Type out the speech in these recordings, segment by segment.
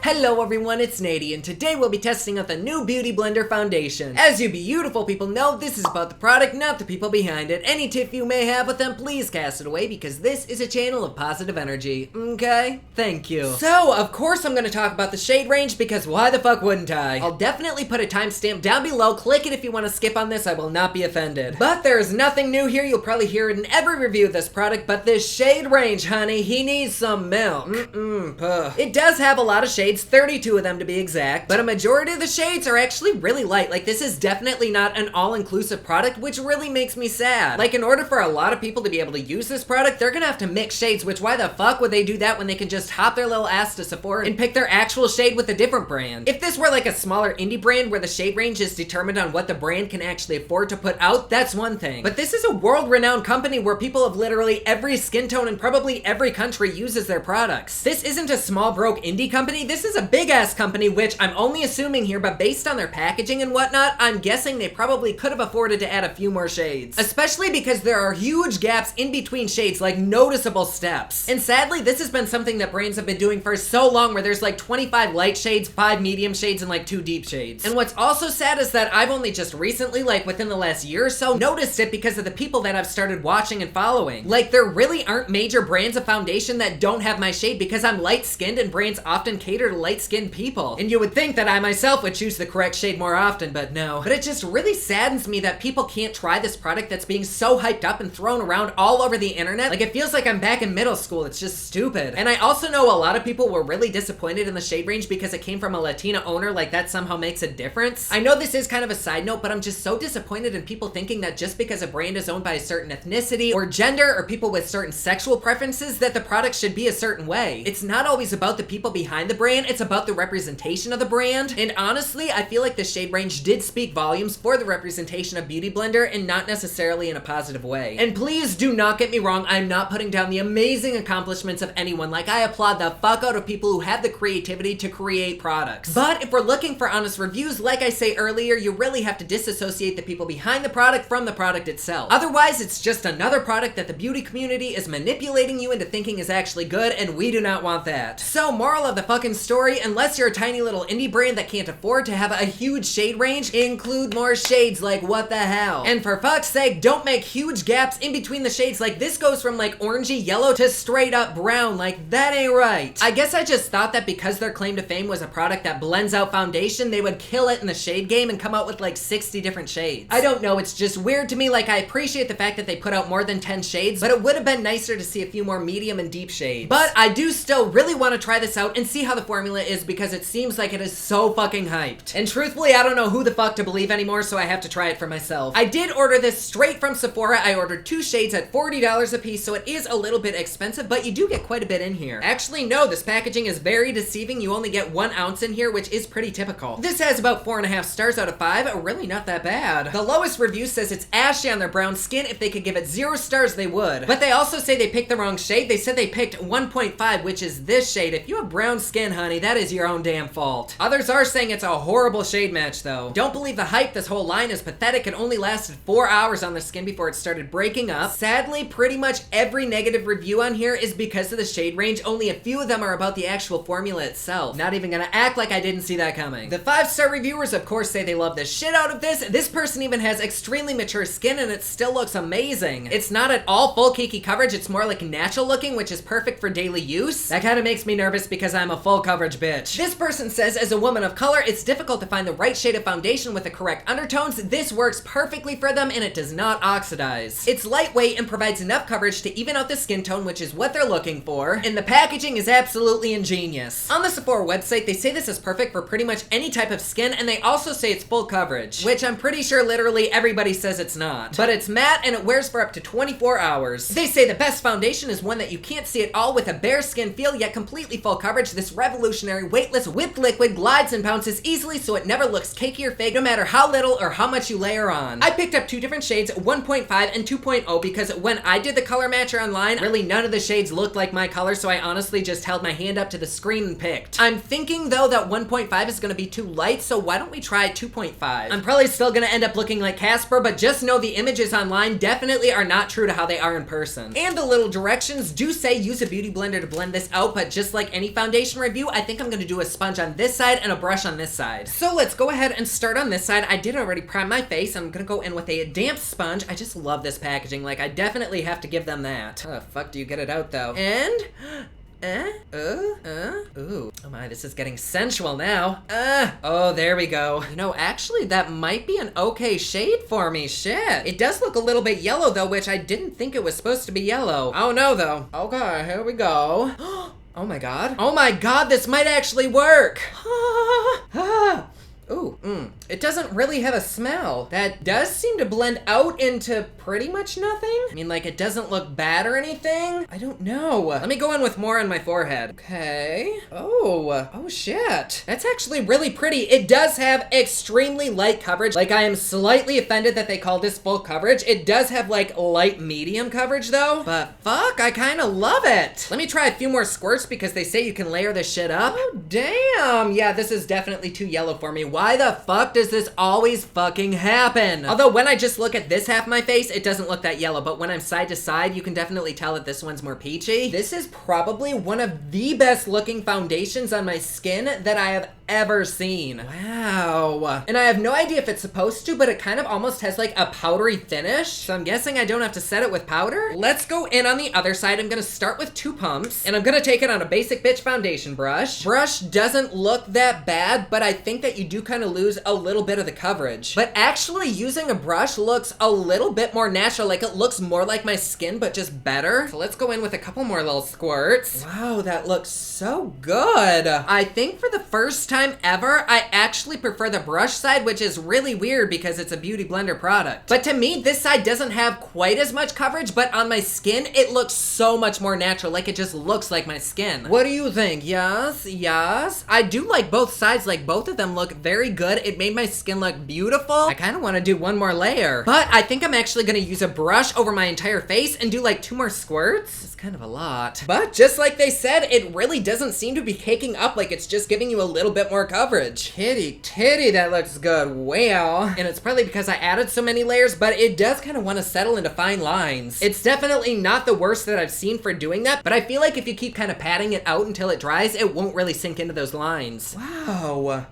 Hello everyone, it's Nady, and today we'll be testing out the new Beauty Blender foundation. As you beautiful people know, this is about the product, not the people behind it. Any tiff you may have with them, please cast it away because this is a channel of positive energy, okay? Thank you. So, of course I'm gonna talk about the shade range because why the fuck wouldn't I? I'll definitely put a timestamp down below, click it if you want to skip on this, I will not be offended. But there is nothing new here, you'll probably hear it in every review of this product, but this shade range, honey, he needs some milk. It does have a lot of shades, 32 of them to be exact, but a majority of the shades are actually really light. Like, this is definitely not an all-inclusive product, which really makes me sad. Like, in order for a lot of people to be able to use this product, they're gonna have to mix shades, which why the fuck would they do that when they can just hop their little ass to Sephora and pick their actual shade with a different brand? If this were like a smaller indie brand where the shade range is determined on what the brand can actually afford to put out, that's one thing. But this is a world-renowned company where people of literally every skin tone and probably every country uses their products. This isn't a small broke indie company, this is a big-ass company, which I'm only assuming here, but based on their packaging and whatnot, I'm guessing they probably could have afforded to add a few more shades. Especially because there are huge gaps in between shades, like noticeable steps. And sadly, this has been something that brands have been doing for so long, where there's like 25 light shades, 5 medium shades, and like 2 deep shades. And what's also sad is that I've only just recently, like within the last year or so, noticed it because of the people that I've started watching and following. Like, there really aren't major brands of foundation that don't have my shade because I'm light-skinned and brands often cater to light-skinned people. And you would think that I myself would choose the correct shade more often, but no. But it just really saddens me that people can't try this product that's being so hyped up and thrown around all over the internet. Like, it feels like I'm back in middle school. It's just stupid. And I also know a lot of people were really disappointed in the shade range because it came from a Latina owner, like that somehow makes a difference. I know this is kind of a side note, but I'm just so disappointed in people thinking that just because a brand is owned by a certain ethnicity or gender or people with certain sexual preferences that the product should be a certain way. It's not always about the people behind the brand, it's about the representation of the brand. And honestly, I feel like the shade range did speak volumes for the representation of Beauty Blender and not necessarily in a positive way. And please do not get me wrong, I'm not putting down the amazing accomplishments of anyone. Like, I applaud the fuck out of people who have the creativity to create products. But if we're looking for honest reviews, like I say earlier, you really have to disassociate the people behind the product from the product itself. Otherwise, it's just another product that the beauty community is manipulating you into thinking is actually good, and we do not want that. So, moral of the fucking story, unless you're a tiny little indie brand that can't afford to have a huge shade range, include more shades, like what the hell. And for fuck's sake, don't make huge gaps in between the shades. Like, this goes from like orangey yellow to straight up brown. Like, that ain't right. I guess I just thought that because their claim to fame was a product that blends out foundation, they would kill it in the shade game and come out with like 60 different shades. I don't know, it's just weird to me. Like, I appreciate the fact that they put out more than 10 shades, but it would have been nicer to see a few more medium and deep shades. But I do still really want to try this out and see how the formula is because it seems like it is so fucking hyped. And truthfully, I don't know who the fuck to believe anymore, so I have to try it for myself. I did order this straight from Sephora. I ordered 2 shades at $40 a piece, so it is a little bit expensive, but you do get quite a bit in here. Actually, no, this packaging is very deceiving. You only get 1 ounce in here, which is pretty typical. This has about 4.5 stars out of 5. Really not that bad. The lowest review says it's ashy on their brown skin. If they could give it 0 stars, they would. But they also say they picked the wrong shade. They said they picked 1.5, which is this shade. If you have brown skin, honey, that is your own damn fault. Others are saying it's a horrible shade match, though. Don't believe the hype. This whole line is pathetic. It only lasted 4 hours on the skin before it started breaking up. Sadly, pretty much every negative review on here is because of the shade range. Only a few of them are about the actual formula itself. Not even gonna act like I didn't see that coming. The 5-star reviewers, of course, say they love the shit out of this. This person even has extremely mature skin and it still looks amazing. It's not at all full cakey coverage. It's more like natural looking, which is perfect for daily use. That kind of makes me nervous because I'm a full coverage bitch. This person says, as a woman of color, it's difficult to find the right shade of foundation with the correct undertones. This works perfectly for them and it does not oxidize. It's lightweight and provides enough coverage to even out the skin tone, which is what they're looking for. And the packaging is absolutely ingenious. On the Sephora website, they say this is perfect for pretty much any type of skin, and they also say it's full coverage, which I'm pretty sure literally everybody says it's not. But it's matte and it wears for up to 24 hours. They say the best foundation is one that you can't see at all with a bare skin feel yet completely full coverage. This revolutionary weightless whipped liquid glides and bounces easily so it never looks cakey or fake no matter how little or how much you layer on. I picked up 2 different shades, 1.5 and 2.0, because when I did the color matcher online, really none of the shades looked like my color, so I honestly just held my hand up to the screen and picked. I'm thinking though that 1.5 is gonna be too light, so why don't we try 2.5? I'm probably still gonna end up looking like Casper, but just know the images online definitely are not true to how they are in person. And the little directions do say use a beauty blender to blend this out, but just like any foundation review, I think I'm gonna do a sponge on this side and a brush on this side. So let's go ahead and start on this side. I did already prime my face. I'm gonna go in with a damp sponge. I just love this packaging. Like, I definitely have to give them that. How the fuck do you get it out though? And ooh. Oh my, this is getting sensual now. Oh, there we go. You know, actually, that might be an okay shade for me. Shit. It does look a little bit yellow though, which I didn't think it was supposed to be yellow. Oh no, though. Okay, here we go. Oh my god. Oh my god, this might actually work. Ooh, it doesn't really have a smell. That does seem to blend out into pretty much nothing. I mean, like, it doesn't look bad or anything. I don't know. Let me go in with more on my forehead. Okay. Oh shit. That's actually really pretty. It does have extremely light coverage. Like, I am slightly offended that they called this full coverage. It does have, like, light medium coverage, though. But fuck, I kind of love it. Let me try a few more squirts because they say you can layer this shit up. Oh, damn. Yeah, this is definitely too yellow for me. Why the fuck does this always fucking happen? Although when I just look at this half of my face, it doesn't look that yellow, but when I'm side to side, you can definitely tell that this one's more peachy. This is probably one of the best looking foundations on my skin that I have ever seen. Wow. And I have no idea if it's supposed to, but it kind of almost has like a powdery finish. So I'm guessing I don't have to set it with powder. Let's go in on the other side. I'm gonna start with 2 pumps and I'm gonna take it on a basic bitch foundation brush. Brush doesn't look that bad, but I think that you do kind of lose a little bit of the coverage. But actually using a brush looks a little bit more natural. Like, it looks more like my skin, but just better. So let's go in with a couple more little squirts. Wow, that looks so good. I think for the first time ever, I actually prefer the brush side, which is really weird because it's a Beauty Blender product. But to me, this side doesn't have quite as much coverage, but on my skin, it looks so much more natural. Like, it just looks like my skin. What do you think? Yes? Yes? I do like both sides. Like, both of them look very good. It made my skin look beautiful. I kind of want to do one more layer, but I think I'm actually going to use a brush over my entire face and do like 2 more squirts. It's kind of a lot, but just like they said, it really doesn't seem to be caking up. Like, it's just giving you a little bit more coverage. Titty, that looks good. Wow. And it's probably because I added so many layers, but it does kind of want to settle into fine lines. It's definitely not the worst that I've seen for doing that, but I feel like if you keep kind of patting it out until it dries, it won't really sink into those lines. Wow.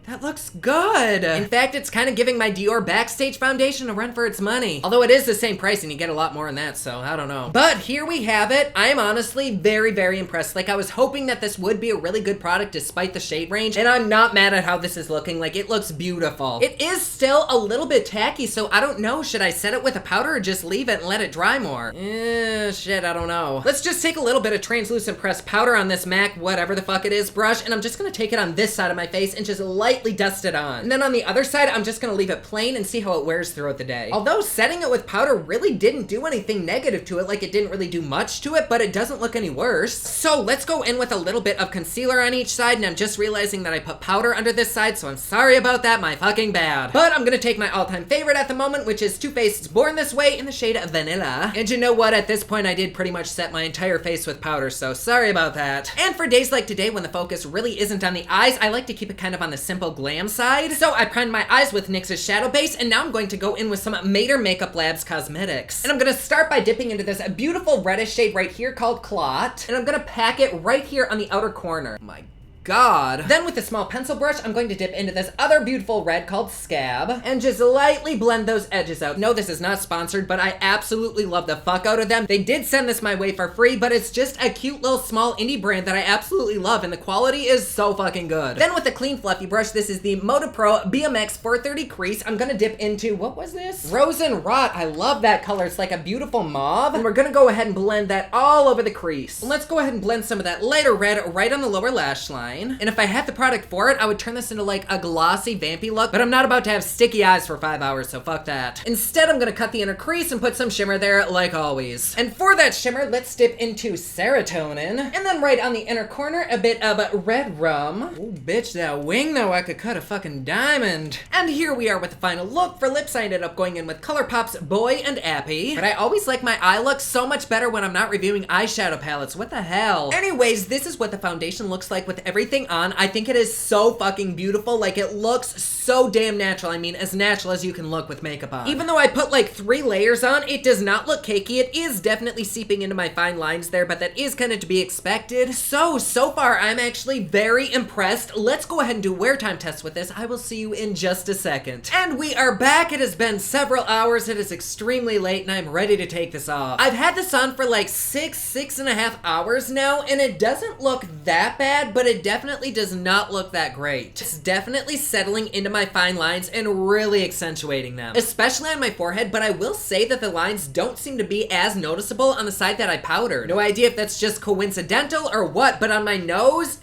That looks good. In fact, it's kind of giving my Dior Backstage foundation a run for its money. Although it is the same price and you get a lot more in that, so I don't know. But here we have it. I am honestly very, very impressed. Like, I was hoping that this would be a really good product despite the shade range, and I'm not mad at how this is looking. Like, it looks beautiful. It is still a little bit tacky, so I don't know. Should I set it with a powder or just leave it and let it dry more? Shit, I don't know. Let's just take a little bit of translucent pressed powder on this MAC, whatever the fuck it is, brush, and I'm just gonna take it on this side of my face and just lightly dust it on. And then on the other side, I'm just gonna leave it plain and see how it wears throughout the day. Although setting it with powder really didn't do anything negative to it, like it didn't really do much to it, but it doesn't look any worse. So let's go in with a little bit of concealer on each side, and I'm just realizing that I put powder under this side, so I'm sorry about that, my fucking bad. But I'm gonna take my all-time favorite at the moment, which is Too Faced's Born This Way in the shade Vanilla. And you know what? At this point, I did pretty much set my entire face with powder, so sorry about that. And for days like today, when the focus really isn't on the eyes, I like to keep it kind of on the simple glam side. So I primed my eyes with NYX's Shadow Base, and now I'm going to go in with some Mater Makeup Labs cosmetics. And I'm gonna start by dipping into this beautiful reddish shade right here called Clot, and I'm gonna pack it right here on the outer corner. My God. Then with a small pencil brush, I'm going to dip into this other beautiful red called Scab and just lightly blend those edges out. No, this is not sponsored, but I absolutely love the fuck out of them. They did send this my way for free, but it's just a cute little small indie brand that I absolutely love, and the quality is so fucking good. Then with a clean fluffy brush, this is the Moda Pro BMX 430 crease. I'm gonna dip into, what was this? Rose and Rot. I love that color. It's like a beautiful mauve, and we're gonna go ahead and blend that all over the crease. And let's go ahead and blend some of that lighter red right on the lower lash line. And if I had the product for it, I would turn this into like a glossy, vampy look, but I'm not about to have sticky eyes for 5 hours, so fuck that. Instead, I'm gonna cut the inner crease and put some shimmer there, like always. And for that shimmer, let's dip into Serotonin. And then right on the inner corner, a bit of Red Rum. Ooh, bitch, that wing though, I could cut a fucking diamond. And here we are with the final look. For lips, I ended up going in with ColourPop's Boy and Appy. But I always like my eye look so much better when I'm not reviewing eyeshadow palettes. What the hell? Anyways, this is what the foundation looks like with everything everything on, I think it is so fucking beautiful. Like, it looks so damn natural. I mean, as natural as you can look with makeup on. Even though I put like 3 layers on, it does not look cakey. It is definitely seeping into my fine lines there, but that is kind of to be expected. So far, I'm actually very impressed. Let's go ahead and do wear time tests with this. I will see you in just a second. And we are back. It has been several hours. It is extremely late, and I'm ready to take this off. I've had this on for like 6.5 hours now, and it doesn't look that bad, but it definitely does not look that great. It's definitely settling into my fine lines and really accentuating them, especially on my forehead, but I will say that the lines don't seem to be as noticeable on the side that I powdered. No idea if that's just coincidental or what, but on my nose,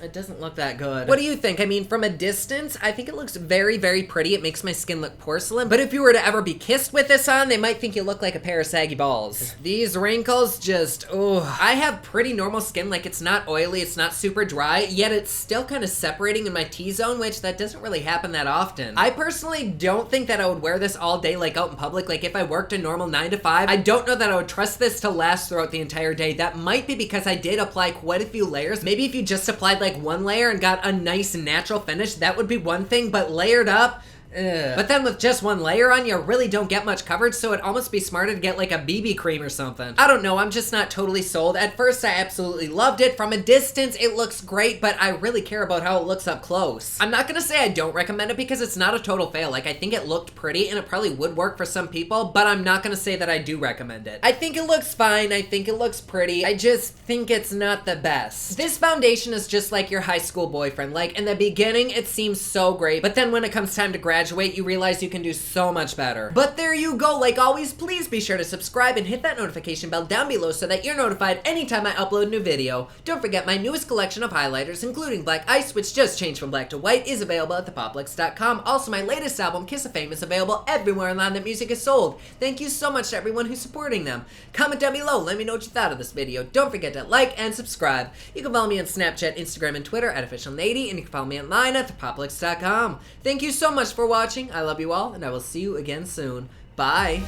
it doesn't look that good. What do you think? I mean, from a distance, I think it looks very, very pretty. It makes my skin look porcelain. But if you were to ever be kissed with this on, they might think you look like a pair of saggy balls. These wrinkles just, I have pretty normal skin. Like, it's not oily, it's not super dry, yet it's still kind of separating in my T-zone, which that doesn't really happen that often. I personally don't think that I would wear this all day, like out in public. Like, if I worked a normal 9 to 5, I don't know that I would trust this to last throughout the entire day. That might be because I did apply quite a few layers. Maybe if you just applied like 1 layer and got a nice natural finish, that would be one thing, but layered up, but then with just 1 layer on, you really don't get much coverage, so it'd almost be smarter to get like a BB cream or something. I don't know, I'm just not totally sold. At first, I absolutely loved it. From a distance, it looks great, but I really care about how it looks up close. I'm not gonna say I don't recommend it because it's not a total fail. Like, I think it looked pretty and it probably would work for some people, but I'm not gonna say that I do recommend it. I think it looks fine, I think it looks pretty, I just think it's not the best. This foundation is just like your high school boyfriend. Like, in the beginning, it seems so great, but then when it comes time to graduate, you realize you can do so much better. But there you go. Like always, please be sure to subscribe and hit that notification bell down below so that you're notified anytime I upload a new video. Don't forget my newest collection of highlighters, including Black Ice, which just changed from black to white, is available at thepoplix.com. Also, my latest album, Kiss of Fame, is available everywhere online that music is sold. Thank you so much to everyone who's supporting them. Comment down below, let me know what you thought of this video. Don't forget to like and subscribe. You can follow me on Snapchat, Instagram, and Twitter at officialnady, and you can follow me online at thepoplix.com. Thank you so much for watching. I love you all, and I will see you again soon. Bye.